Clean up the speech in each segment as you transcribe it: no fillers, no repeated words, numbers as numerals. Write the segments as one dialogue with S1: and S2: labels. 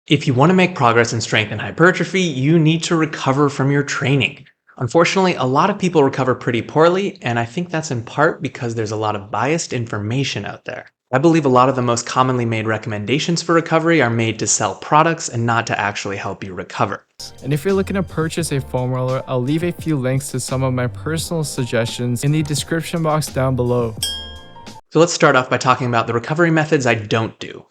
S1: If you want to make progress in strength and hypertrophy, you need to recover from your training. Unfortunately, a lot of people recover pretty poorly, and I think that's in part because there's a lot of biased information out there. I believe a lot of the most commonly made recommendations for recovery are made to sell products and not to actually help you recover.
S2: And if you're looking to purchase a foam roller, I'll leave a few links to some of my personal suggestions in the description box down below.
S1: So let's start off by talking about the recovery methods I don't do.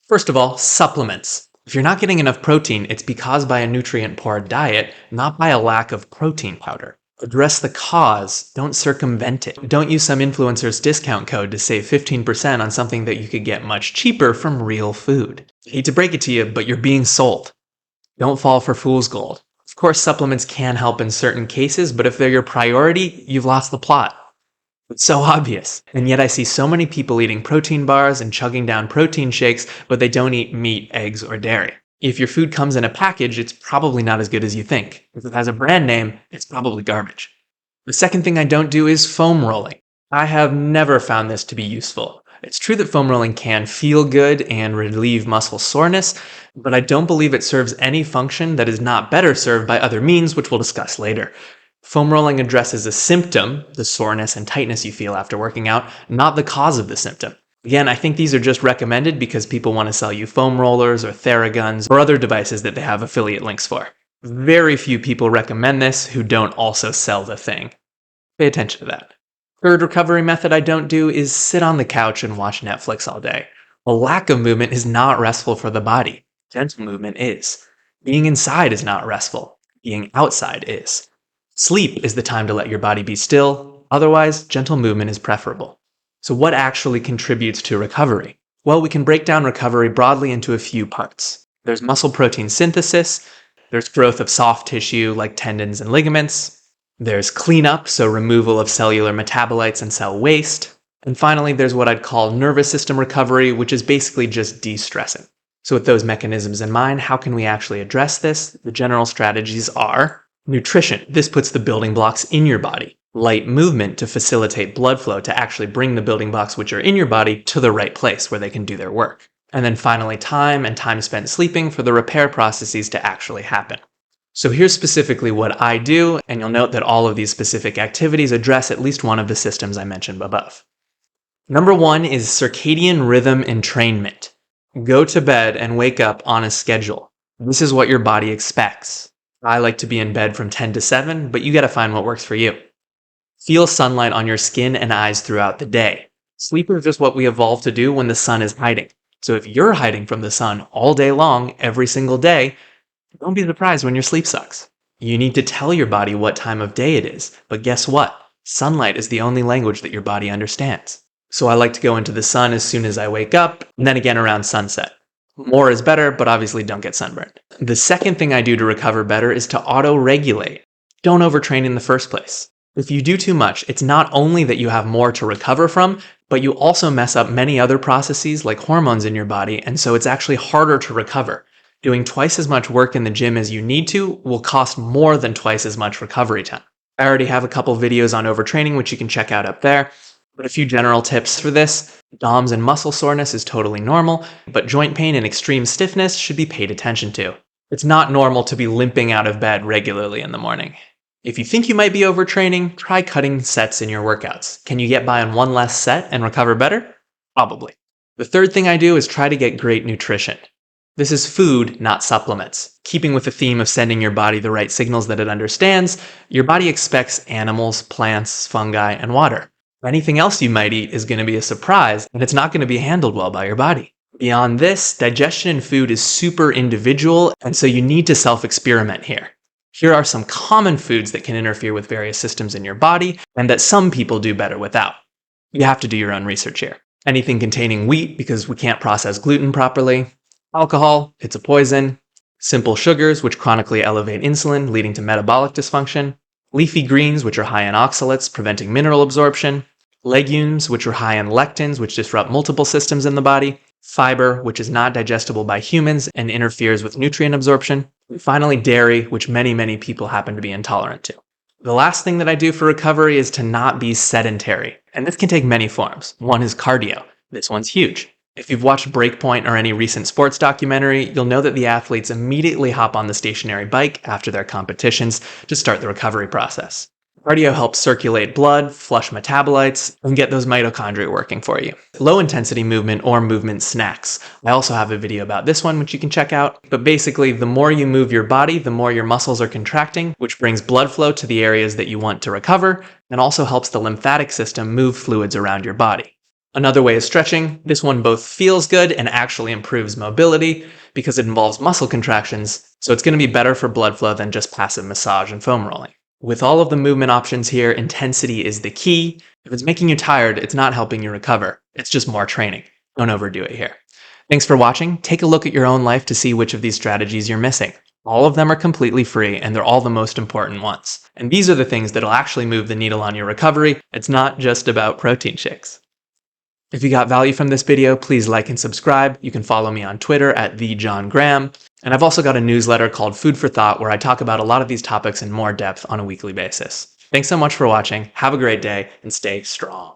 S1: First of all, supplements. If you're not getting enough protein, it's because by a nutrient-poor diet, not by a lack of protein powder. Address the cause, don't circumvent it. Don't use some influencer's discount code to save 15% on something that you could get much cheaper from real food. I hate to break it to you, but you're being sold. Don't fall for fool's gold. Of course, supplements can help in certain cases, but if they're your priority, you've lost the plot. It's so obvious. And yet I see so many people eating protein bars and chugging down protein shakes, but they don't eat meat, eggs, or dairy. If your food comes in a package, it's probably not as good as you think. If it has a brand name, it's probably garbage. The second thing I don't do is foam rolling. I have never found this to be useful. It's true that foam rolling can feel good and relieve muscle soreness, but I don't believe it serves any function that is not better served by other means, which we'll discuss later. Foam rolling addresses a symptom, the soreness and tightness you feel after working out, not the cause of the symptom. Again, I think these are just recommended because people want to sell you foam rollers or Theraguns or other devices that they have affiliate links for. Very few people recommend this who don't also sell the thing. Pay attention to that. Third recovery method I don't do is sit on the couch and watch Netflix all day. A lack of movement is not restful for the body. Gentle movement is. Being inside is not restful. Being outside is. Sleep is the time to let your body be still. Otherwise, gentle movement is preferable. So what actually contributes to recovery? Well, we can break down recovery broadly into a few parts. There's muscle protein synthesis. There's growth of soft tissue like tendons and ligaments. There's cleanup, so removal of cellular metabolites and cell waste. And finally, there's what I'd call nervous system recovery, which is basically just de-stressing. So with those mechanisms in mind, how can we actually address this? The general strategies are nutrition. This puts the building blocks in your body. Light movement to facilitate blood flow to actually bring the building blocks which are in your body to the right place where they can do their work. And then finally, time and time spent sleeping for the repair processes to actually happen. So here's specifically what I do, and you'll note that all of these specific activities address at least one of the systems I mentioned above. Number one is circadian rhythm entrainment. Go to bed and wake up on a schedule. This is what your body expects. I like to be in bed from 10 to 7, but you gotta find what works for you. Feel sunlight on your skin and eyes throughout the day. Sleep is just what we evolved to do when the sun is hiding. So if you're hiding from the sun all day long, every single day, don't be surprised when your sleep sucks. You need to tell your body what time of day it is, but guess what? Sunlight is the only language that your body understands. So I like to go into the sun as soon as I wake up, and then again around sunset. More is better, but obviously don't get sunburned. The second thing I do to recover better is to auto-regulate. Don't overtrain in the first place. If you do too much, it's not only that you have more to recover from, but you also mess up many other processes like hormones in your body, and so it's actually harder to recover. Doing twice as much work in the gym as you need to will cost more than twice as much recovery time. I already have a couple videos on overtraining, which you can check out up there. But a few general tips for this. DOMS and muscle soreness is totally normal, but joint pain and extreme stiffness should be paid attention to. It's not normal to be limping out of bed regularly in the morning. If you think you might be overtraining, try cutting sets in your workouts. Can you get by on one less set and recover better? Probably. The third thing I do is try to get great nutrition. This is food, not supplements. Keeping with the theme of sending your body the right signals that it understands, your body expects animals, plants, fungi, and water. Anything else you might eat is going to be a surprise, and it's not going to be handled well by your body. Beyond this, digestion in food is super individual, and so you need to self-experiment here. Here are some common foods that can interfere with various systems in your body, and that some people do better without. You have to do your own research here. Anything containing wheat, because we can't process gluten properly. Alcohol, it's a poison. Simple sugars, which chronically elevate insulin, leading to metabolic dysfunction. Leafy greens, which are high in oxalates, preventing mineral absorption. Legumes, which are high in lectins, which disrupt multiple systems in the body. Fiber, which is not digestible by humans and interferes with nutrient absorption. And finally, dairy, which many people happen to be intolerant to. The last thing that I do for recovery is to not be sedentary. And this can take many forms. One is cardio. This one's huge. If you've watched Breakpoint or any recent sports documentary, you'll know that the athletes immediately hop on the stationary bike after their competitions to start the recovery process. Cardio helps circulate blood, flush metabolites, and get those mitochondria working for you. Low intensity movement or movement snacks. I also have a video about this one which you can check out. But basically, the more you move your body, the more your muscles are contracting, which brings blood flow to the areas that you want to recover, and also helps the lymphatic system move fluids around your body. Another way is stretching. This one both feels good and actually improves mobility because it involves muscle contractions, so it's going to be better for blood flow than just passive massage and foam rolling. With all of the movement options here, intensity is the key. If it's making you tired, it's not helping you recover. It's just more training. Don't overdo it here. Thanks for watching. Take a look at your own life to see which of these strategies you're missing. All of them are completely free, and they're all the most important ones. And these are the things that'll actually move the needle on your recovery. It's not just about protein shakes. If you got value from this video, please like and subscribe. You can follow me on Twitter at @TheJohnGraham. And I've also got a newsletter called Food for Thought where I talk about a lot of these topics in more depth on a weekly basis. Thanks so much for watching. Have a great day and stay strong.